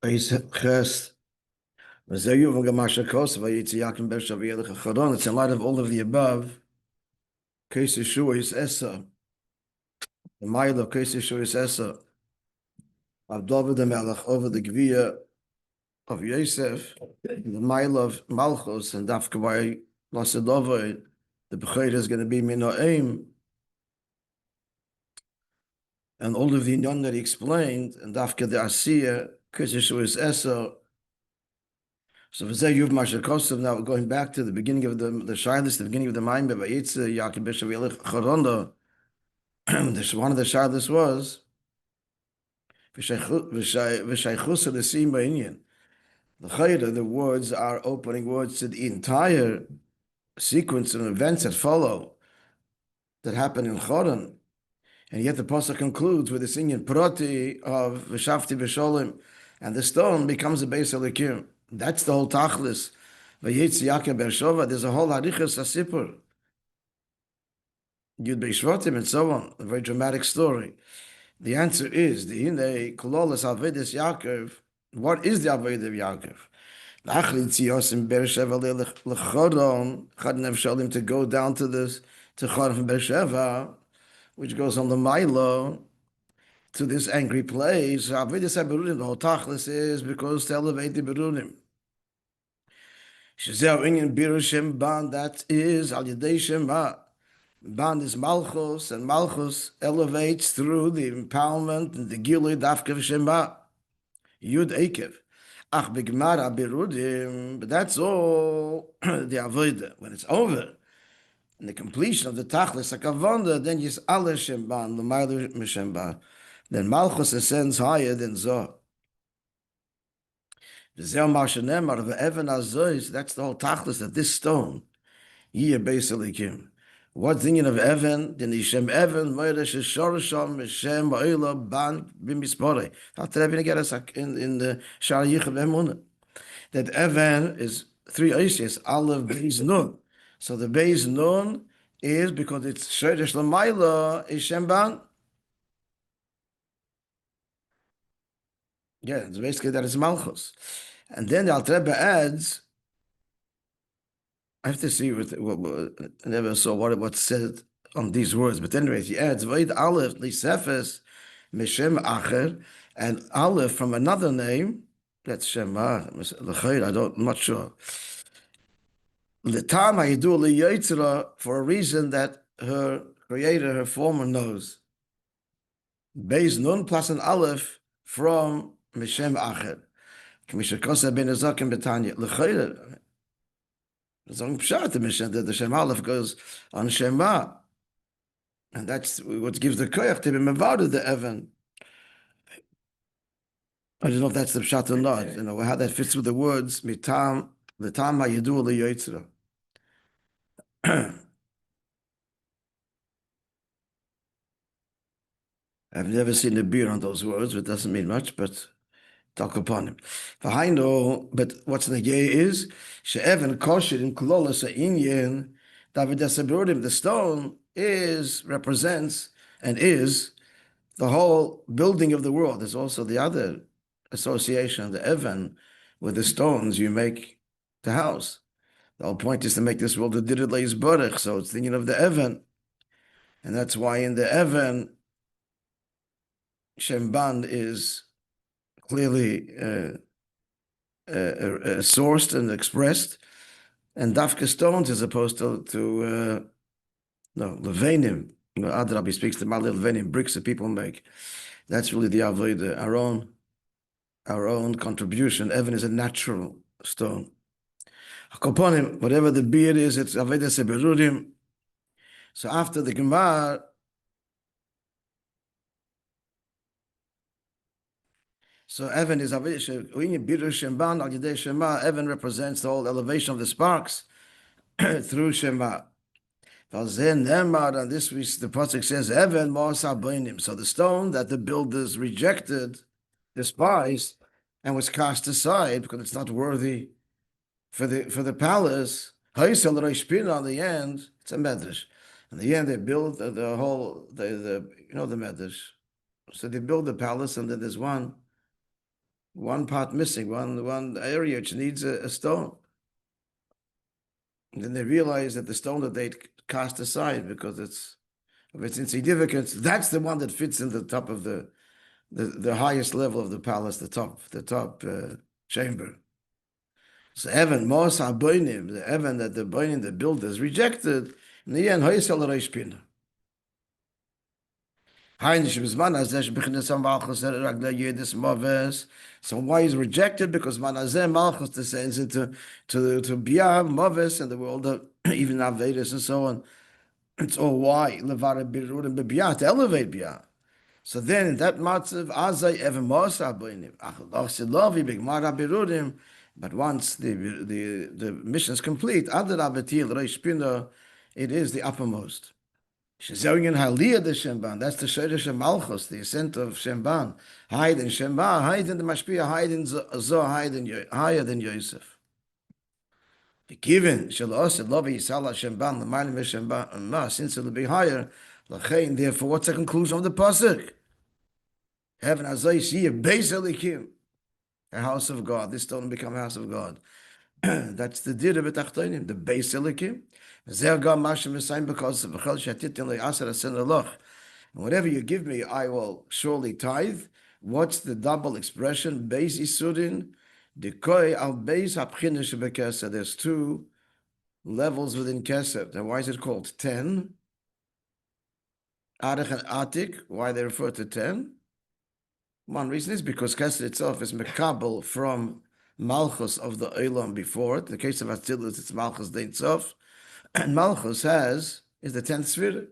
It's in light of all of the above. K'slo is Esa. The mile of K'slo is Esa. Of David the Melech over the Gvia of Yosef. The mile of Malchus and Dafka by Lasadova. The Bechayr is going to be Minoaim. And all of the Inyan that he explained, and Dafka the Asiya, K'slo is Esa. So now going back to the beginning of the Shilas, the beginning of the Maimah, Vayeitzei, Ya'akov B'Shav Charonda, one of the Shilas was V'shaychus L'sim Ba'inyan. The words are opening words to the entire sequence of events that follow, that happen in Choron. And yet the Pasuk concludes with this Inyan Prati of V'shavti V'sholim, and the stone becomes a Beis Elikim. That's the whole Tachlis. Vayeitzei Ya'akov B'Shava. There's a whole Harichas HaSipur. Yud Beishvatim and so on. A very dramatic story. The answer is the Hine Kololas Avedas Yaakov. What is the Aved of Yaakov? To go down to this to Choron from Beersheva, which goes on the Milo to this angry place. Avedas HaBerurim. The whole Tachlis is because to elevate the Berurim. That is Al Yedei Shema. Ban is Malchus, and Malchus elevates through the empowerment and the Gilui Dafka Shema. Yud Ekev. Ach B'Gemara Berudim. But that's all the Avodah. When it's over, and the completion of the Tachlis HaKavonda, then Yis Ale Shemban, L'maylu Mishemban. Then Malchus ascends higher than Zoh. That's the whole tachlis, that this stone, Yeh Beis Elikim. What's the meaning of Evan? Then Yishem Evan, Moira Sheshorasham, Yishem Oila Ban Bimispore. How to Rabbi get us in the Shar Yichav Emunah? That Evan is three Oisias, Aleph, Beis, Nun. So the Beis Nun is because it's Shoresh Lamaila, Yishem Ban. Yeah, it's basically that is Malchus. And then the Alter Rebbe adds, I have to see what I never saw what's said on these words, but anyway, he adds, Vayid Aleph Lisefes Mishem Acher, and Aleph from another name, that's Shema, I'm not sure. L'tam hayidu liyitzra, for a reason that her creator, her former knows. Beis Nun plus an Aleph from Mishem Acher. K'mishakosa ben Azakim Betanya. L'chayra. Zong Pshat, the Shem Aleph goes on Shema. And that's what gives the koyach to be mevada the Evan. I don't know if that's the Pshat or not. You know, how that fits with the words, Mitam, L'tam hayidu liyitzra. I've never seen a beer on those words, but it doesn't mean much, but talk upon him. But what's the gay is she'evan kosher in klolas ha'inyan David Esabrudim. The stone represents and is the whole building of the world. There's also the other association, the evan, with the stones you make the house. The whole point is to make this world a diridleis barach. So it's thinking of the evan, and that's why in the evan, Shemban is clearly sourced and expressed, and dafka stones as opposed to levanim. Rabbi speaks to Mali levanim, bricks that people make. That's really the avodah, our own contribution. Evan is a natural stone. Whatever the beard is, it's avodah seberudim. So after the Gemara, so Evan is Evan represents the whole elevation of the sparks through Shema. And this the pasuk says Evan Mosabinim. So the stone that the builders rejected, despised, and was cast aside because it's not worthy for the palace. On the end, it's a medrash. In the end, they build the whole the medrash. So they build the palace, and then there's one one part missing, one area which needs a stone. And then they realize that the stone that they cast aside because of its insignificance, that's the one that fits in the top of the highest level of the palace, the top chamber. So Evan, Mos HaBoinim, the Evan that the Boinim, the builders, rejected, in the end, Hoysel Reish Pina. So why is rejected? Because Manazeh Malchus descends into Bia, Moves, and the world of even Avedis and so on. It's all why Levara Birurim Bia to elevate Bia. So then in that matzav, Azay Evan Mosa Boinim, Achlovi Bigmara Birurim. But once the mission is complete, Adar Abetil Reish Pina, it is the uppermost. Shezeugen Haliyah de Shemban. That's the Sherish Malchus, the ascent of Shemban. Hide in Shemban, hide in the Mashpia, hide in Zoh, higher than Yosef. Given Shalos Lovi Yisala Shemban, the Malim Shemban, since it'll be higher, Lachain. Therefore, what's the conclusion of the pasuk? Heaven Azay see a Beis Elikim, a house of God. This stone become a house of God. That's the dir betachtonim, the Beis Elikim. Because whatever you give me, I will surely tithe. What's the double expression? Beis Isurin, Dekoy al Beis Hapchinish Bekesed. There's two levels within Kesed. And why is it called 10? Arich and Atik, why they refer to 10? One reason is because Kesed itself is Mekabel from Malchus of the Eilam before it. In the case of Atzilus, it's Malchus Dein Tzof. And Malchus is the 10th Sfira.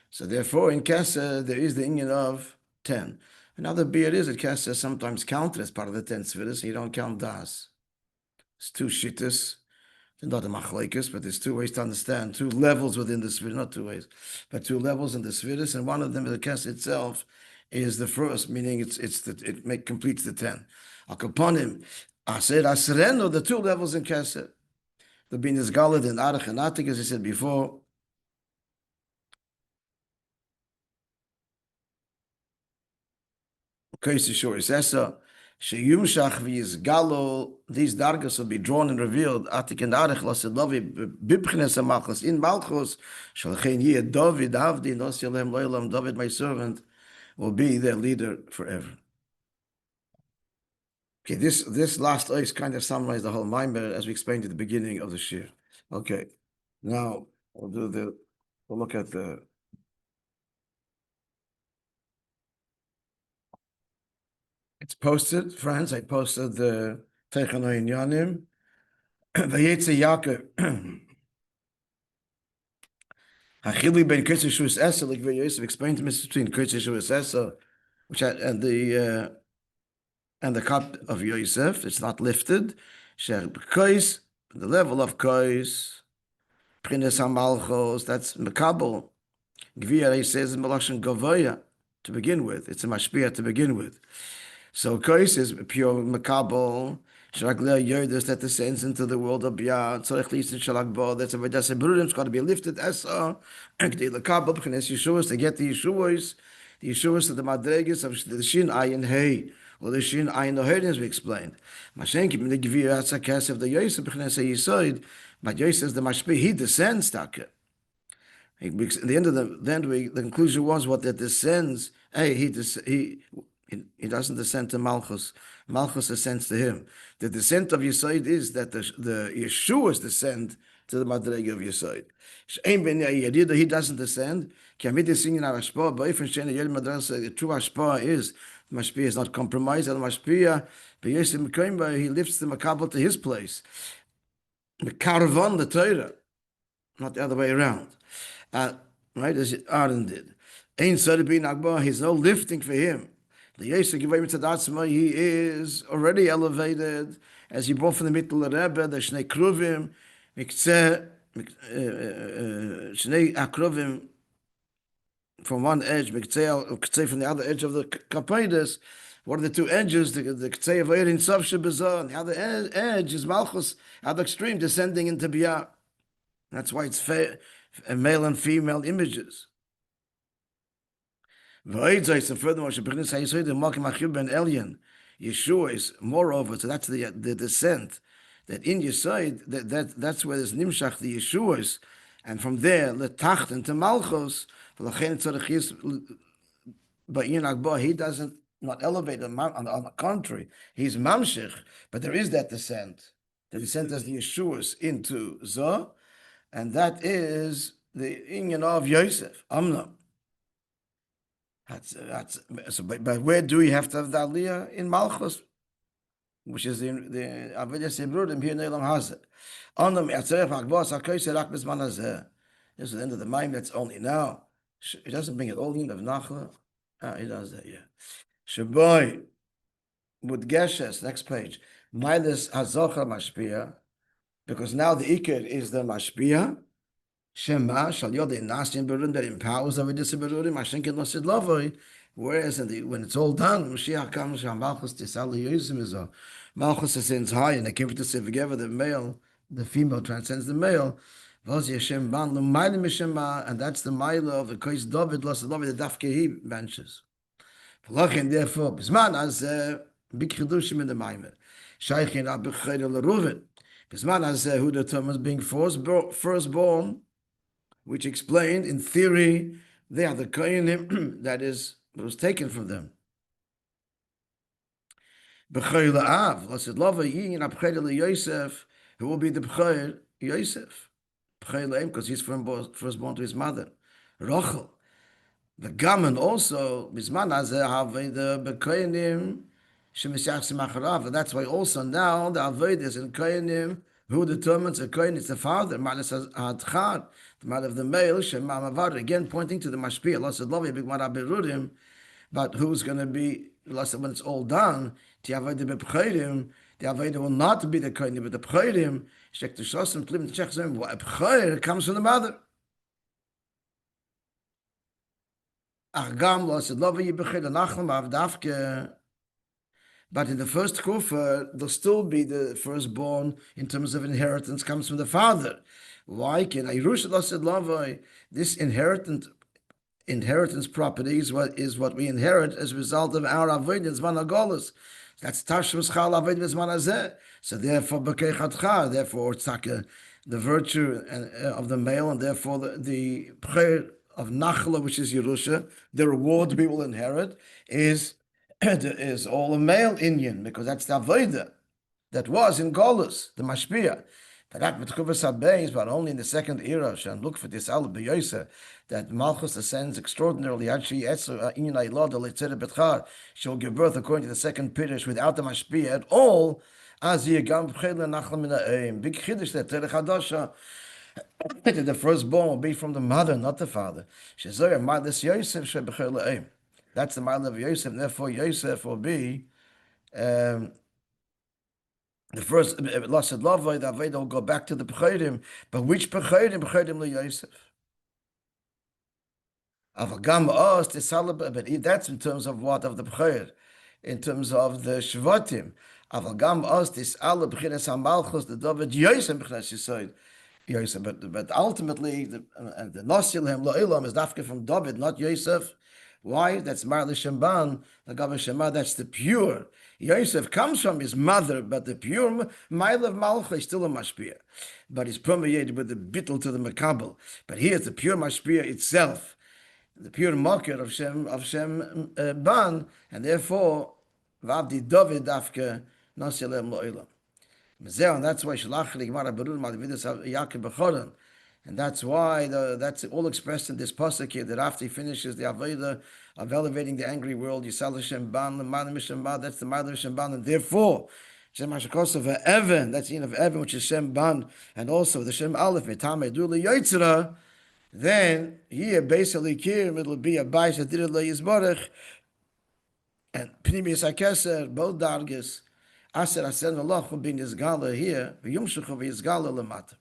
So therefore, in Kesed, there is the inyan of 10. Another beer is that Kesed sometimes counted as part of the 10th Sfira, so you don't count Das. It's two shittas. They're not a machlekes, but there's two ways to understand, two levels within the Sfira, not two ways, but two levels in the Sfiras, and one of them, the Kesed itself, is the first, meaning it completes the 10. Akaponim, Aser Asreno, the two levels in Kesed. The bin is galad and arach and atik, as I said before. These dargas will be drawn and revealed. Atik and arach lasedovi bibchines malchus in malchus. Shalchein yeh David avdi nosilem loylam. David, my servant, will be their leader forever. Okay, this last ois kind of summarizes the whole Maimer as we explained at the beginning of the shir. Okay, now we'll look at the. It's posted, friends. I posted the Techanoin Yanim. Vayeitzei Ya'akov. Hachili ben Kosher Shus Esa, like Yosef explained to me between Kosher Shus Esa, and the cup of Yosef. It's not lifted. The level of Kois, Prince Hamalchos, that's Mekabel. Gviyah says in Melachon Gavoya to begin with. It's a mashpia to begin with. So Kois is pure Mekabel. Shraglea Yerdus that descends into the world of Biyah. Tzorech Lisin Shalakbo. That's a Vedasa Brudim. It's got to be lifted. Esa. Gdei Lekabel. P'chines Yeshuas. To get the Yeshuas. The Yeshuas of the Madregas of the Shin Ayin Hey. Or the Shin Ayin Noherin, as we explained. Mashen Kibim the Gviyah Atzakas of the Yosef. P'chines Yisoid. But Yosef is the Mashpia. He descends, Taka. In the end of the conclusion was what that descends. Hey, he doesn't descend to Malchus. Malchus ascends to him. The descent of Yisoid is that the Yeshuas descend to the Madrega of Yisoid. He doesn't descend. The true Ashpa is Mashpia is not compromised. And Mashpia, he lifts the Makabel to his place. The caravan, the Torah, not the other way around. Right, as Aaron did. He's no lifting for him. The Yosef he is already elevated, as he brought from the middle of the Rebbe, the Shnei Kruvim, Shnei Akruvim, from one edge, from the other edge of the Kapaidas. What are the two edges? The Ktsei of Erin Sof Shebazah, and the other edge is Malchus, other extreme, descending into Biyah. That's why it's male and female images. Vayeitzei, so furthermore, the Malkim Achib ben Elyon, Yeshua is moreover, so that's the descent. That in Yesod, that's where there's Nimshach, the Yeshuas, and from there, Letachten to Malchus, but he doesn't not elevate on the contrary, he's Mamshich, but there is that descent. The descent as the Yeshuas into Zoh, and that is the union of Yosef, Amnon. But where do we have to have the Aliyah? In Malchus, which is the Avodas Yibrudim here in Elam Hazeh. This is the end of the mind. That's only now. It doesn't bring it all in of Nachla. He does that, yeah. Shaboy with Geshes, next page. Midas Hazocha Mashpia, because now the Iker is the Mashpia. Shema Shal Yodei Nasin Berudim, that empowers Avodas Berudim. Mashenkin Losid Lovoi. Whereas when it's all done, Mashiach comes from Malchus Tisal Yosem is a Malchus ascends high, and the came to say together the male, the female transcends the male. And that's the Maila of the Kois David, Losid Lovoi, the Dafke benches. Therefore, Bisman as big chidushim in the Maimer. Shaykhin Rabbi Chayil Reuven. Bisman as who determines being firstborn, which explained in theory they are the kohenim that was taken from them. B'chayil Av, Lasid Lava Yin Abchayil Yosef, who will be the B'chayil Yosef. B'chayil Em, because he's firstborn to his mother, Rachel. The gammon also, Bisman Azeh Havei the Bekoyanim Shemisiach Simacharav. And that's why also now the Aved is in Koyanim, who determines the Koyan is the father, Malas ha'tchk, the mother of the male, Shema Mavar, again pointing to the Mashpia, Lost Lovi, Big Mara Berudim, but who's going to be, lost when it's all done, the Aved Bekoyanim, the Aved will not be the Koyanim, but the Bekoyanim, Shek to Shosim, Plim, Chech Zem, Bekoyanim comes from the mother. But in the first kufa, there'll still be the firstborn in terms of inheritance comes from the father. Why can this inheritance property is what we inherit as a result of our avoidance managolas. That's tashmas chal avoidance manazeh. So therefore, therefore it's like the virtue of the male, and therefore the prayer of Nachla, which is Yerusha, the reward we will inherit is all a male Indian, because that's the Avodah that was in Golus, the Mashpia. But that but only in the second era, and look for this al b'yoseh, that Malchus ascends extraordinarily. She'll give birth according to the second Pirish without the Mashpia at all. As big chiddush that Terech Hadasha. The firstborn will be from the mother, not the father. That's the mother of Yosef, therefore Yosef will be the first. The Aveda will go back to the Pechodim, but which Pechodim? Pechodim Yosef. But that's in terms of what? Of the Pechod, in terms of the Shvatim. The David Yosef Yosef, but ultimately the Nosilhem Lo'ilam is Dafka from David, not Yosef. Why? That's Marli Shemban, the Gav Shema, that's the pure. Yosef comes from his mother, but the pure Mile of Malcha is still a Mashpia. But he's permeated with the bittul to the Makabel. But here's the pure Mashpia itself, the pure Makir of Shem Ban, and therefore Vavdi David Dafka Nosilhem Lo'ilam. And that's why Ya'akov, and that's why that's all expressed in this pasuk here, that after he finishes the Avodah of elevating the angry world, Yisal Hashem Ban, that's the mother of Shem Ban, and therefore Shem Hashakos Evan, that's the end of Evan, which is Shem Ban, and also the Shem Aleph, Metame Dula Yotzera. Then here basically it'll be a Bais Adir Lo Yizborech and Pnimius HaKeser, both dargis. Aser Asen Allah will be in Yizgala here, Yumshuch of Yizgala Lamata.